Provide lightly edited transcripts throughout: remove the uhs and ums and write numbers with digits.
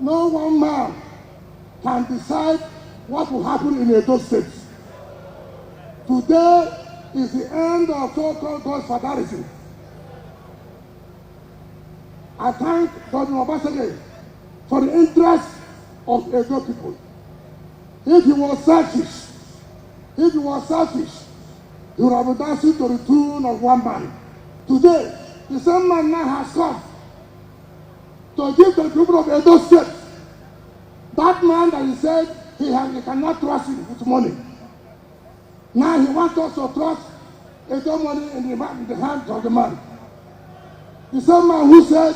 No one man can decide what will happen in Edo State. Today is the end of so-called godfatherism. I thank Governor Obasanjo for the interest of Edo people. If he was selfish, he would have been dancing to the tune of one man. Today, the same man now has come to give the people of Edo State. That man that he said he cannot trust him with money. Now he wants us to trust Edo money in the hands of the man. The same man who said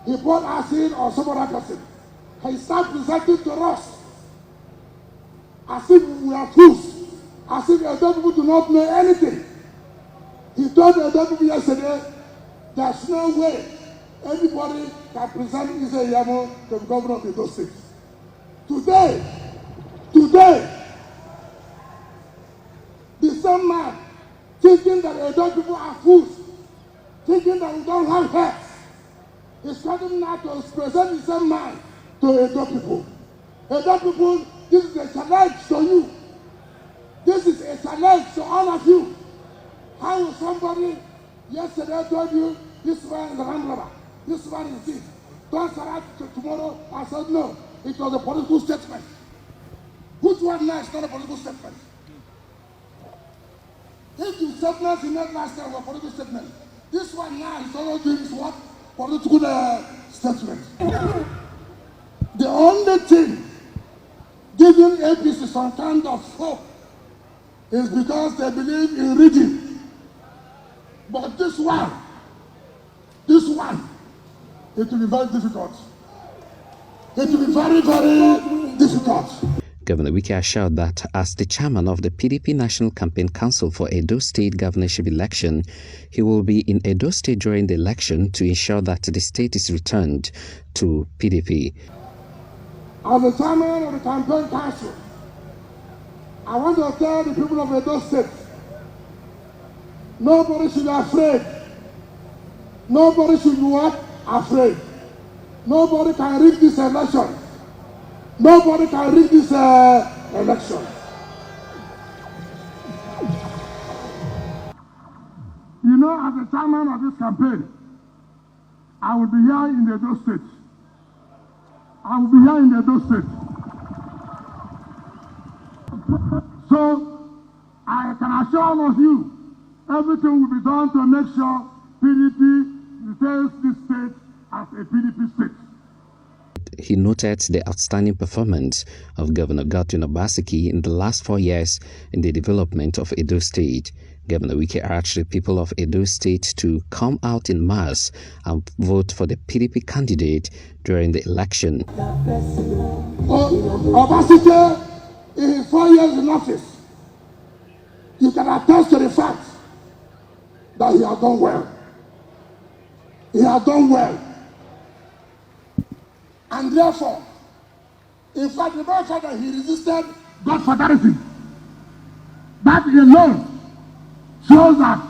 he bought acid or some other person, he starts presenting to us as if we are fools, as if Edo people do not know anything. He told Edo people yesterday, there's no way anybody can present Ise Yamo to the governor of Edo State. Today, the same man thinking that Edo people are fools, thinking that we don't have heads, is coming now to present the same man to Edo people. Edo people, this is a challenge to you. This is a challenge to all of you. How will somebody yesterday told you this man is a land robber, this man is this? Don't start tomorrow. I said no. It was a political statement. Which one now is not a political statement? If the statements in that last time were political statement, this one now is all doing is what? Political statement. The only thing giving APC some kind of hope is because they believe in reading. But this one, it will be very difficult. It will be very, very difficult. Governor Wike assured that as the chairman of the PDP National Campaign Council for Edo State governorship election, he will be in Edo State during the election to ensure that the state is returned to PDP. As the chairman of the campaign council, I want to tell the people of Edo State, nobody should be afraid. Nobody should be what? Afraid. Nobody can rig this election. Nobody can rig this election. You know, as the chairman of this campaign, I will be here in the Edo State. I will be here in the Edo State. So, I can assure all of you, everything will be done to make sure PDP retains this state as a PDP state. He noted the outstanding performance of Governor Godwin Obaseki in the last 4 years in the development of Edo State. Governor Wike urged the people of Edo State to come out in mass and vote for the PDP candidate during the election. Obaseki, in his 4 years in office, you can attest to the fact that he has done well. He has done well. And therefore, in fact, the very fact that he resisted godfatherism, that alone shows that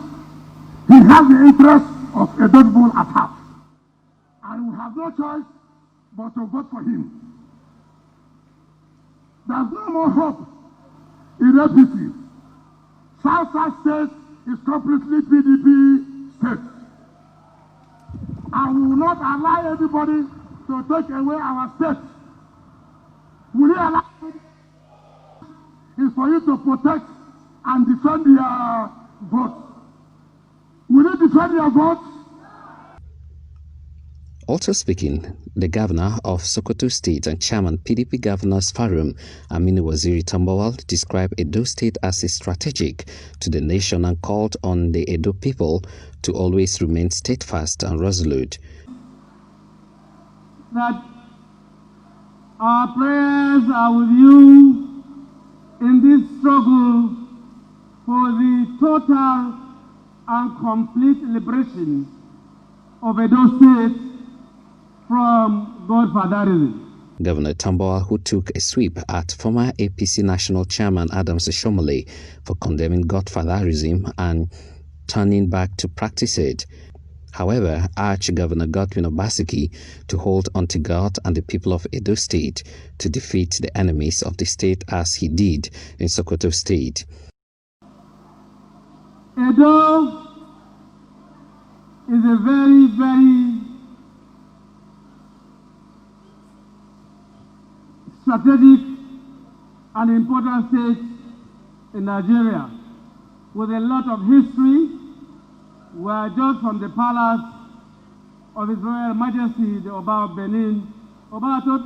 he has the interest of Edo people at heart. And we have no choice but to vote for him. There's no more hope in APC. South State is completely PDP state. And we will not allow anybody to take away our state. Will you allow is for you to protect and defend your vote? Will you defend your vote? Also speaking, the governor of Sokoto State and chairman PDP Governors Forum, Aminu Waziri Tambawal, described Edo State as a strategic to the nation and called on the Edo people to always remain steadfast and resolute. That our prayers are with you in this struggle for the total and complete liberation of Edo State from godfatherism. Governor Tambawal, who took a sweep at former APC National Chairman Adams Shomole for condemning godfatherism and turning back to practice it, however, urged Governor Godwin Obaseki to hold on to God and the people of Edo State to defeat the enemies of the state as he did in Sokoto State. Edo is a very, very strategic and important state in Nigeria with a lot of history. We are just from the palace of His Royal Majesty, the Oba of Benin, Oba Tope,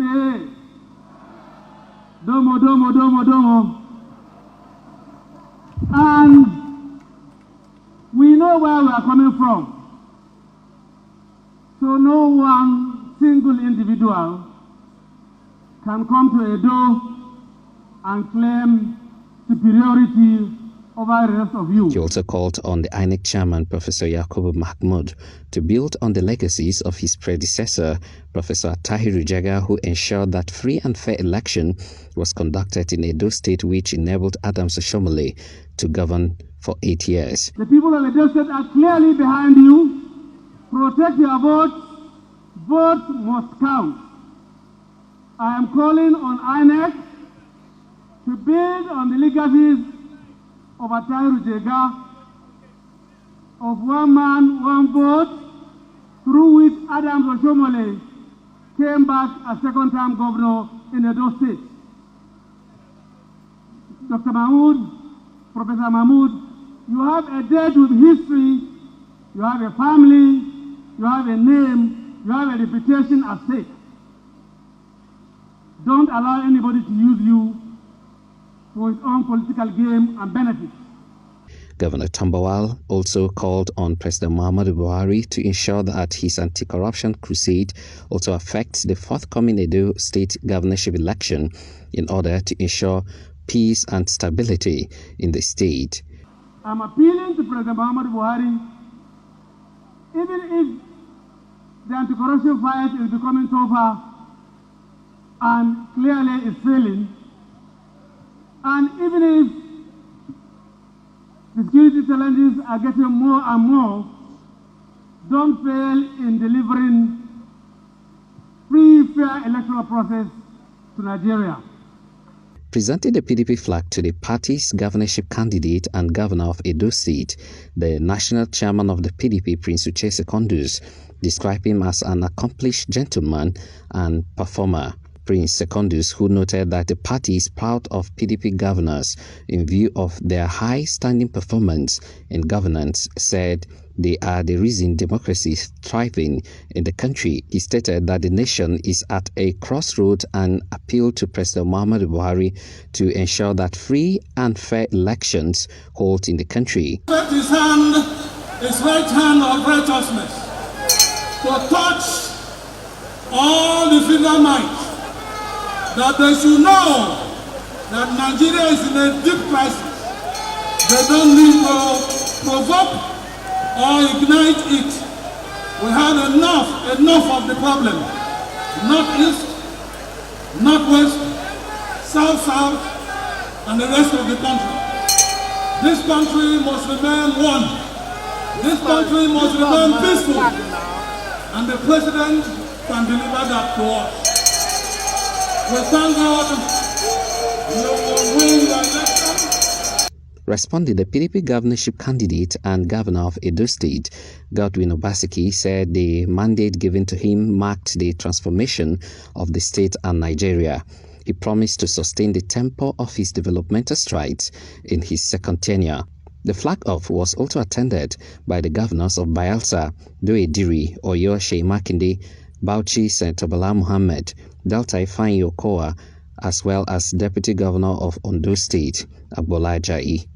Domo, Domo, Domo, Domo. And we know where we are coming from. So no one single individual can come to Edo and claim superiority over the rest of you. He also called on the INEC chairman, Professor Yakubu Mahmoud, to build on the legacies of his predecessor, Professor Tahiru Jaga, who ensured that free and fair election was conducted in Edo State, which enabled Adams Oshomole to govern for 8 years. The people of Edo State are clearly behind you. Protect your votes. Vote must count. I am calling on INEC to build on the legacies of Tahiru Jaga of one man, one vote, through which Adams Oshomole came back as second-time governor in Edo State. Dr. Mahmoud, Professor Mahmoud, you have a debt with history, you have a family, you have a name, you have a reputation at stake. Don't allow anybody to use you for his own political game and benefits. Governor Tambawal also called on President Muhammadu Buhari to ensure that his anti-corruption crusade also affects the forthcoming Edo State governorship election in order to ensure peace and stability in the state. I'm appealing to President Muhammadu Buhari, even if the anti-corruption fight is becoming tougher and clearly is failing, and even if the security challenges are getting more and more, don't fail in delivering free, fair electoral process to Nigeria. Presenting the PDP flag to the party's governorship candidate and governor of Edo State, the national chairman of the PDP, Prince Uche Secondus, described him as an accomplished gentleman and performer. Prince Secondus, who noted that the party is proud of PDP governors in view of their high-standing performance in governance, said they are the reason democracy is thriving in the country. He stated that the nation is at a crossroad and appealed to President Muhammadu Buhari to ensure that free and fair elections hold in the country. His hand, his right hand of righteousness, to touch all the finger might, that they should know that Nigeria is in a deep crisis. They don't need to provoke or ignite it. We had enough of the problem. Northeast, Northwest, South, and the rest of the country. This country must remain one. This country must remain peaceful. And the president can deliver that to us. We thank God. We will win the election. Responding, the PDP governorship candidate and governor of Edo State, Godwin Obaseki, said the mandate given to him marked the transformation of the state and Nigeria. He promised to sustain the tempo of his developmental strides in his second tenure. The flag-off was also attended by the governors of Bayelsa, Doediri, Oyo Shei Makinde, Bauchi, Senator Bala Muhammad, Delta Ifeanyi Okowa, as well as Deputy Governor of Ondo State, Agbola Ajayi.